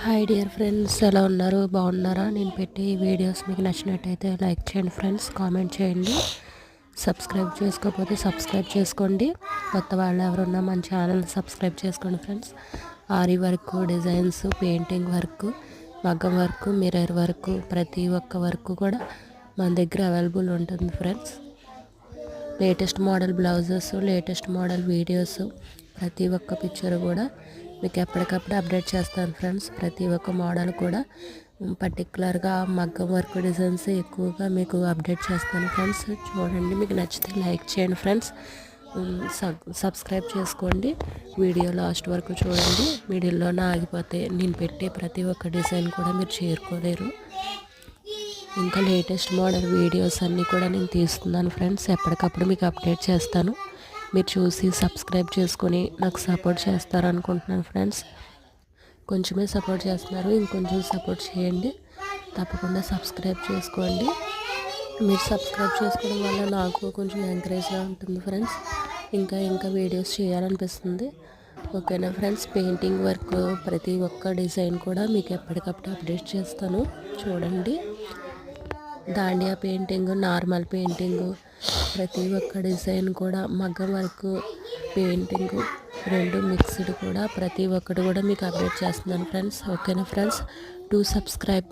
Hi dear friends, ఎలా ఉన్నారు? బాగున్నారా? నేను పెట్టే వీడియోస్ మీకు నచ్చినట్టయితే లైక్ చేయండి ఫ్రెండ్స్, కామెంట్ చేయండి. సబ్స్క్రైబ్ చేసుకోకపోతే సబ్స్క్రైబ్ చేసుకోండి. కొత్త వాళ్ళు ఎవరున్నా మన ఛానల్ సబ్స్క్రైబ్ చేసుకోండి ఫ్రెండ్స్. ఆరి వర్క్, డిజైన్స్, పెయింటింగ్ వర్క్, మగ్గం వర్క్, మిర్రర్ వర్క్, ప్రతి ఒక్క వర్క్ కూడా మన దగ్గర అవైలబుల్ ఉంటుంది friends. Latest model blouses, latest model videos, ప్రతి ఒక్క పిక్చర్ కూడా మీకు ఎప్పటికప్పుడు అప్డేట్ చేస్తాను ఫ్రెండ్స్. ప్రతి ఒక్క మోడల్ కూడా పర్టికులర్గా మగ్గం వర్క్ డిజైన్స్ ఎక్కువగా మీకు అప్డేట్ చేస్తాను ఫ్రెండ్స్. చూడండి, మీకు నచ్చితే లైక్ చేయండి ఫ్రెండ్స్, సబ్స్క్రైబ్ చేసుకోండి. వీడియో లాస్ట్ వరకు చూడండి. వీడియోలోనే ఆగిపోతే నేను పెట్టే ప్రతి ఒక్క డిజైన్ కూడా మీరు చేరుకోలేరు. ఇంకా లేటెస్ట్ మోడల్ వీడియోస్ అన్నీ కూడా నేను తీస్తున్నాను ఫ్రెండ్స్. ఎప్పటికప్పుడు మీకు అప్డేట్ చేస్తాను. మీరు చూసి సబ్స్క్రైబ్ చేసుకొని నాకు సపోర్ట్ చేస్తారనుకుంటున్నాను ఫ్రెండ్స్. కొంచెమే సపోర్ట్ చేస్తున్నారు, ఇంకొంచెం సపోర్ట్ చేయండి. తప్పకుండా సబ్స్క్రైబ్ చేసుకోండి. మీరు సబ్స్క్రైబ్ చేసుకోవడం వల్ల నాకు కొంచెం ఎంకరేజ్గా ఉంటుంది ఫ్రెండ్స్. ఇంకా వీడియోస్ చేయాలనిపిస్తుంది. ఓకేనా ఫ్రెండ్స్. పెయింటింగ్ వర్క్, ప్రతి ఒక్క డిజైన్ కూడా మీకు ఎప్పటికప్పుడు అప్డేట్ చేస్తాను. చూడండి, దాండియా పెయింటింగ్, నార్మల్ పెయింటింగ్, ప్రతి ఒక్క డిజైన్ కూడా మగ్గం వర్క్, పెయింటింగ్ రెండు మిక్స్డ్ కూడా ప్రతి ఒక్కటి కూడా మీకు అప్డేట్ చేస్తున్నాను ఫ్రెండ్స్. ఓకేనా ఫ్రెండ్స్, టు సబ్స్క్రైబ్.